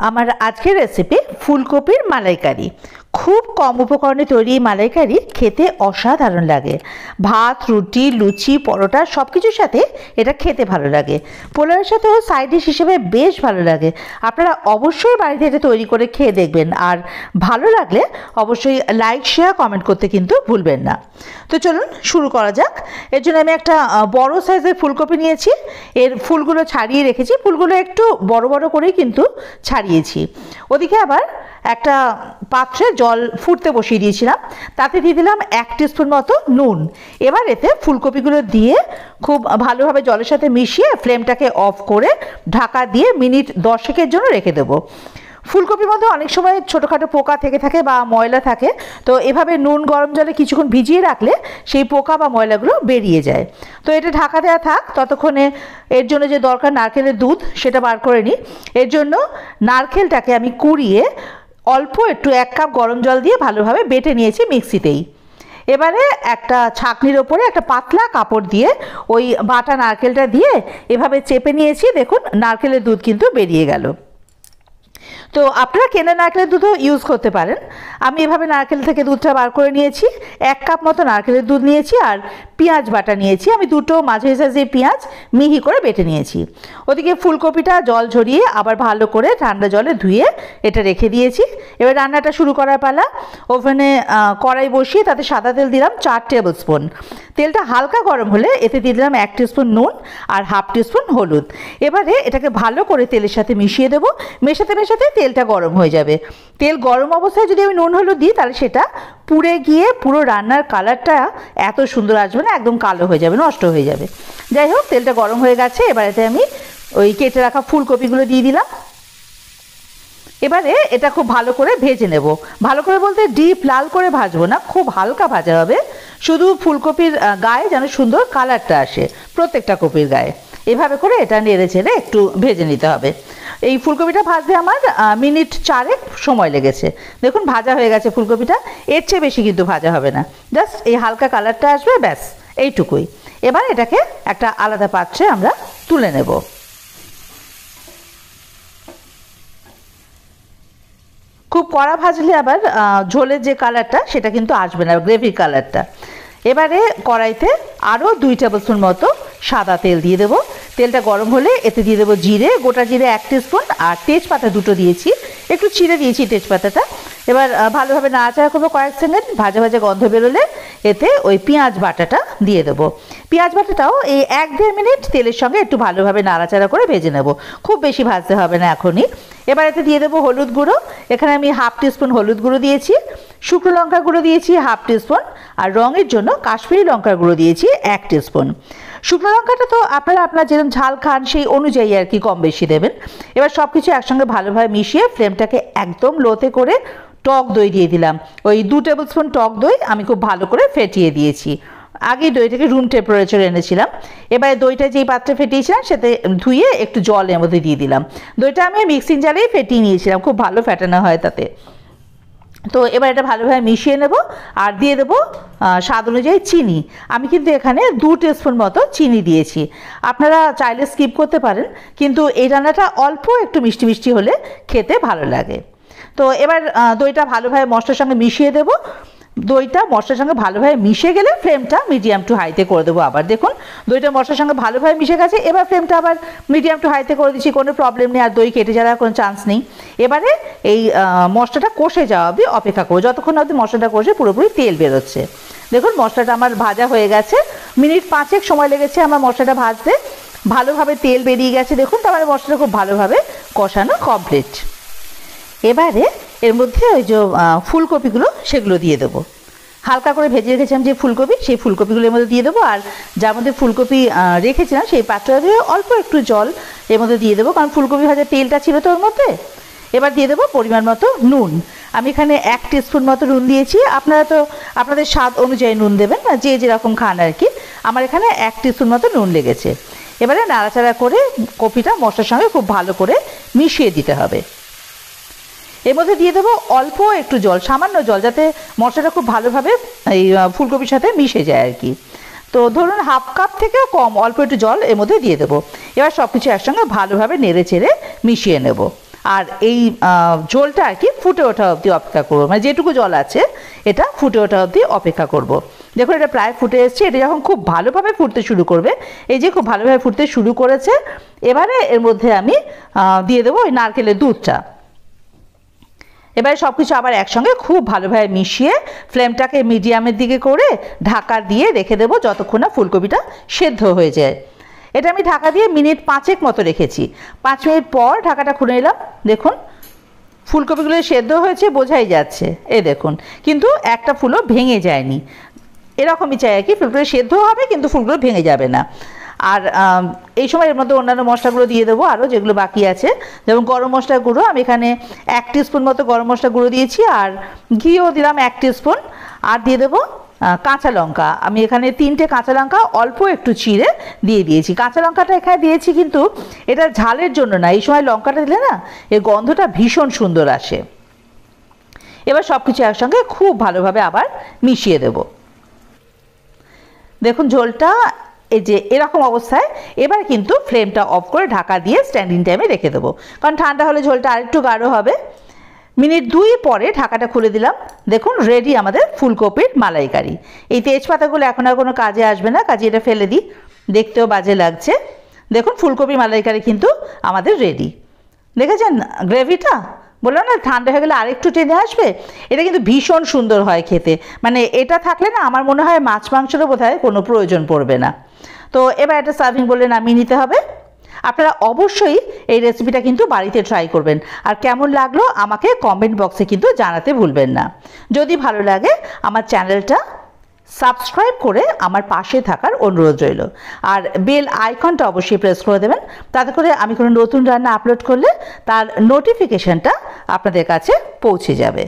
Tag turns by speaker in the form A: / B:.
A: আমার আজকের রেসিপি ফুলকপির মালাইকারি। খুব কম উপকরণে তৈরি মালাইকারি খেতে অসাধারণ লাগে। ভাত, রুটি, লুচি, পরোটা সব কিছুর সাথে এটা খেতে ভালো লাগে। পোলাওয়ের সাথেও সাইড ডিশ হিসেবে বেশ ভালো লাগে। আপনারা অবশ্যই বাড়িতে এটা তৈরি করে খেয়ে দেখবেন, আর ভালো লাগলে অবশ্যই লাইক, শেয়ার, কমেন্ট করতে কিন্তু ভুলবেন না। তো চলুন শুরু করা যাক। এর জন্য আমি একটা বড় সাইজের ফুলকপি নিয়েছি। এর ফুলগুলো ছাড়িয়ে রেখেছি, ফুলগুলো একটু বড় বড় করেই কিন্তু ছাড়িয়েছি। ওদিকে আবার একটা পাত্রে জল ফুটতে বসিয়ে দিয়েছিলাম, তাতে দিয়ে দিলাম 1 টিস্পুন মতো নুন। এবার এতে ফুলকপিগুলো দিয়ে খুব ভালোভাবে জলের সাথে মিশিয়ে ফ্লেমটাকে অফ করে ঢাকা দিয়ে মিনিট 10 জন্য রেখে দেবো। ফুলকপির মধ্যে অনেক সময় ছোটোখাটো পোকা থেকে থাকে বা ময়লা থাকে, তো এভাবে নুন গরম জলে কিছুক্ষণ ভিজিয়ে রাখলে সেই পোকা বা ময়লাগুলো বেরিয়ে যায়। তো এটা ঢাকা দেওয়া থাক, ততক্ষণে এর জন্য যে দরকার নারকেলের দুধ সেটা বার করে নিই। এর জন্য নারকেলটাকে আমি কুড়িয়ে অল্প একটু 1 কাপ গরম জল দিয়ে ভালোভাবে বেটে নিয়েছি মিক্সিতেই। এবারে একটা ছাঁকনির ওপরে একটা পাতলা কাপড় দিয়ে ওই বাটা নারকেলটা দিয়ে এভাবে চেপে নিয়েছি। দেখুন নারকেলের দুধ কিন্তু বেরিয়ে গেল। তো আপনারা কেনা নারকেলের দুধও ইউজ করতে পারেন। আমি এভাবে নারকেল থেকে দুধটা বার করে নিয়েছি। 1 কাপ মতো নারকেলের দুধ নিয়েছি আর পেঁয়াজ বাটা নিয়েছি। আমি দুটো মাঝারি সাইজের পেঁয়াজ মিহি করে বেটে নিয়েছি। ওদিকে ফুলকপিটা জল ঝরিয়ে আবার ভালো করে ঠান্ডা জলে ধুয়ে এটা রেখে দিয়েছি। এবার রান্নাটা শুরু করার পালা। ওভেনে কড়াই বসিয়ে তাতে সাদা তেল দিলাম 4 টেবিল স্পুন। তেলটা হালকা গরম হলে এতে দিয়ে দিলাম 1 টিস্পুন নুন আর হাফ টিস্পুন হলুদ। এবারে এটাকে ভালো করে তেলের সাথে মিশিয়ে দেবো। মেশাতে মেশাতে তেলটা গরম হয়ে যাবে। তেল গরম অবস্থায় যদি আমি নুন হলুদ দিই তাহলে সেটা পুড়ে গিয়ে পুরো রান্নার কালারটা এত সুন্দর আসবে না, একদম কালো হয়ে যাবে, নষ্ট হয়ে যাবে। যাই হোক, তেলটা গরম হয়ে গেছে। এবার এতে আমি ওই কেটে রাখা ফুলকপিগুলো দিয়ে দিলাম। এবারে এটা খুব ভালো করে ভেজে নেব। ভালো করে বলতে ডিপ লাল করে ভাজবো না, খুব হালকা ভাজা হবে। শুধু ফুলকপির গায়ে যেন সুন্দর কালারটা আসে, প্রত্যেকটা কপির গায়ে। এভাবে করে এটা নেড়ে ছেড়ে একটু ভেজে নিতে হবে। এই ফুলকপিটা ভাজতে আমার মিনিট 4 সময় লেগেছে। দেখুন ভাজা হয়ে গেছে ফুলকপিটা। এর চেয়ে বেশি কিন্তু ভাজা হবে না, জাস্ট এই হালকা কালারটা আসবে, ব্যাস এইটুকুই। এবার এটাকে একটা আলাদা পাত্রে আমরা তুলে নেব। খুব কড়া ভাজলে আবার ঝোলের যে কালারটা সেটা কিন্তু আসবে না, গ্রেভির কালারটা। এবারে কড়াইতে আরও 2 টেবিল স্পুন মতো সাদা তেল দিয়ে দেবো। তেলটা গরম হলে এতে দিয়ে দেবো জিরে, গোটা জিরে 1 টিস্পুন আর তেজপাতা 2টো দিয়েছি, একটু ছিঁড়ে দিয়েছি তেজপাতাটা। এবার ভালোভাবে নাড়াচাড়া করবো কয়েক সেকেন্ড। ভাজা ভাজা গন্ধ বেরোলে এতে ওই পেঁয়াজ বাটাটা দিয়ে দেবো। পেঁয়াজ বাটাটাও এই 1-1.5 মিনিট তেলের সঙ্গে একটু ভালোভাবে নাড়াচাড়া করে ভেজে নেব, খুব বেশি ভাজতে হবে না এখনই। এবার এতে দিয়ে দেবো হলুদ গুঁড়ো। এখানে আমি হাফ টিস্পুন হলুদ গুঁড়ো দিয়েছি, শুকনো লঙ্কা গুঁড়ো দিয়েছি হাফ টিস্পুন, আর রঙের জন্য কাশ্মীরি লঙ্কার গুঁড়ো দিয়েছি 1 টিস্পুন। শুকনো লঙ্কাটা তো আপনারা আপনার যেরকম ঝাল খান সেই অনুযায়ী আর কি কম বেশি দেবেন। এবার সব কিছু একসঙ্গে ভালোভাবে মিশিয়ে ফ্লেমটাকে একদম লোতে করে টক দই দিয়ে দিলাম। ওই 2 টেবিল স্পুন টক দই আমি খুব ভালো করে ফেটিয়ে দিয়েছি। আগে দইটাকে রুম টেম্পারেচারে এনেছিলাম। এবারে দইটা যেই পাত্রে ফেটিয়েছিলাম সেটা ধুয়ে একটু জল এর মধ্যে দিয়ে দিলাম। দইটা আমি মিক্সিং জারেই ফেটিয়ে নিয়েছিলাম, খুব ভালো ফেটানো হয় তাতে। তো এবার এটা ভালোভাবে মিশিয়ে নেব আর দিয়ে দেবো স্বাদ অনুযায়ী চিনি। আমি কিন্তু এখানে 2 টিস্পুন মতো চিনি দিয়েছি। আপনারা চাইলে স্কিপ করতে পারেন, কিন্তু এই রান্নাটা অল্প একটু মিষ্টি মিষ্টি হলে খেতে ভালো লাগে। তো এবার দইটা ভালোভাবে মশলার সঙ্গে মিশিয়ে দেবো। দইটা মশলার সঙ্গে ভালোভাবে মিশে গেলে ফ্লেমটা মিডিয়াম টু হাইতে করে দেবো। আবার দেখুন দইটা মশলার সঙ্গে ভালোভাবে মিশে গেছে। এবার ফ্লেমটা আবার মিডিয়াম টু হাইতে করে দিচ্ছি, কোনো প্রবলেম নেই, আর দই কেটে যাওয়ার কোনো চান্স নেই। এবারে এই মশলাটা কষে যাওয়া অবধি অপেক্ষা করবো, যতক্ষণ অবধি মশলাটা কষে পুরোপুরি তেল বেরোচ্ছে। দেখুন মশলাটা আমার ভাজা হয়ে গেছে, মিনিট 5 সময় লেগেছে আমার মশলাটা ভাজতে। ভালোভাবে তেল বেরিয়ে গেছে দেখুন, তার মানে মশলাটা খুব ভালোভাবে কষানো কমপ্লিট। এবারে এর মধ্যে ওই যে ফুলকপিগুলো সেগুলো দিয়ে দেবো। হালকা করে ভেজে রেখেছিলাম যে ফুলকপি, সেই ফুলকপিগুলো এর মধ্যে দিয়ে দেবো। আর যার মধ্যে ফুলকপি রেখেছিলাম সেই পাত্রটা দিয়ে অল্প একটু জল এর মধ্যে দিয়ে দেবো, কারণ ফুলকপি ভাজার তেলটা ছিল তো ওর মধ্যে। এবার দিয়ে দেবো পরিমাণ মতো নুন। আমি এখানে 1 টিস্পুন মতো নুন দিয়েছি। আপনারা তো আপনাদের স্বাদ অনুযায়ী নুন দেবেন, যে যেরকম খান আর কি। আমার এখানে 1 টিস্পুন মতো নুন লেগেছে। এবারে নাড়াচাড়া করে কপিটা মশলার সঙ্গে খুব ভালো করে মিশিয়ে দিতে হবে। এর মধ্যে দিয়ে দেবো অল্প একটু জল, সামান্য জল, যাতে মশলাটা খুব ভালোভাবে এই ফুলকপির সাথে মিশে যায় আর কি। তো ধরুন হাফ কাপ থেকেও কম অল্প একটু জল এর মধ্যে দিয়ে দেবো। এবার সব কিছু একসঙ্গে ভালোভাবে নেড়ে চেড়ে মিশিয়ে নেব। আর এই ঝোলটা আর কি ফুটে ওঠা অবধি অপেক্ষা করবো, মানে যেটুকু জল আছে এটা ফুটে ওঠা অবধি অপেক্ষা করব। দেখুন এটা প্রায় ফুটে এসছে। এটা যখন খুব ভালোভাবে ফুটতে শুরু করবে, এই যে খুব ভালোভাবে ফুটতে শুরু করেছে, এবারে এর মধ্যে আমি দিয়ে দেবো ওই নারকেলের দুধটা। এবারে সব কিছু আবার একসঙ্গে খুব ভালোভাবে মিশিয়ে ফ্লেমটাকে মিডিয়ামের দিকে করে ঢাকা দিয়ে রেখে দেবো যতক্ষণ না ফুলকপিটা সেদ্ধ হয়ে যায়। এটা আমি ঢাকা দিয়ে মিনিট 5 মতো রেখেছি। 5 মিনিট পর ঢাকাটা খুলে নিলাম। দেখুন ফুলকপিগুলো সেদ্ধ হয়েছে বোঝাই যাচ্ছে, এই দেখুন, কিন্তু একটা ফুলও ভেঙে যায়নি। এরকমই চাই আর কি, ফুলগুলো সেদ্ধ হবে কিন্তু ফুলগুলো ভেঙে যাবে না। আর এই সময় এর মধ্যে অন্যান্য মশলাগুলো দিয়ে দেবো আরও যেগুলো বাকি আছে, যেমন গরম মশলা গুঁড়ো। আমি এখানে 1 টিস্পুন মতো গরম মশলা গুঁড়ো দিয়েছি, আর ঘিও দিলাম 1 টিস্পুন। আর দিয়ে দেবো কাঁচা লঙ্কা। আমি এখানে 3টে কাঁচা লঙ্কা অল্প একটু চিড়ে দিয়ে দিয়েছি। কাঁচা লঙ্কাটা এখানে দিয়েছি কিন্তু এটা ঝালের জন্য না, এই সময় লঙ্কাটা দিলে না এর গন্ধটা ভীষণ সুন্দর আসে। এবার সব কিছু একসঙ্গে খুব ভালোভাবে আবার মিশিয়ে দেব। দেখুন ঝোলটা এই যে এরকম অবস্থায়, এবার কিন্তু ফ্লেমটা অফ করে ঢাকা দিয়ে স্ট্যান্ডিং টাইমে রেখে দেবো, কারণ ঠান্ডা হলে ঝোলটা আরেকটু গাঢ় হবে। মিনিট 2 পরে ঢাকাটা খুলে দিলাম। দেখুন রেডি আমাদের ফুলকপির মালাইকারি। এই তেজপাতাগুলো এখন আর কোনো কাজে আসবে না, কাজে এটা ফেলে দিই, দেখতেও বাজে লাগছে। দেখুন ফুলকপি মালাইকারি কিন্তু আমাদের রেডি। দেখেছেন গ্রেভিটা? বললাম না ঠান্ডা হয়ে গেলে আরেকটু টেনে আসবে। এটা কিন্তু ভীষণ সুন্দর হয় খেতে, মানে এটা থাকলে না আমার মনে হয় মাছ মাংসেরও বোধহয় কোনো প্রয়োজন পড়বে না। তো এবার একটা সার্ভিং বলে নামিয়ে নিতে হবে। আপনারা অবশ্যই এই রেসিপিটা কিন্তু বাড়িতে ট্রাই করবেন, আর কেমন লাগলো আমাকে কমেন্ট বক্সে কিন্তু জানাতে ভুলবেন না। যদি ভালো লাগে আমার চ্যানেলটা সাবস্ক্রাইব করে আমার পাশে থাকার অনুরোধ রইল, আর বেল আইকনটা অবশ্যই প্রেস করে দেবেন, তাতে করে আমি কোনো নতুন রান্না আপলোড করলে তার নোটিফিকেশনটা আপনাদের কাছে পৌঁছে যাবে।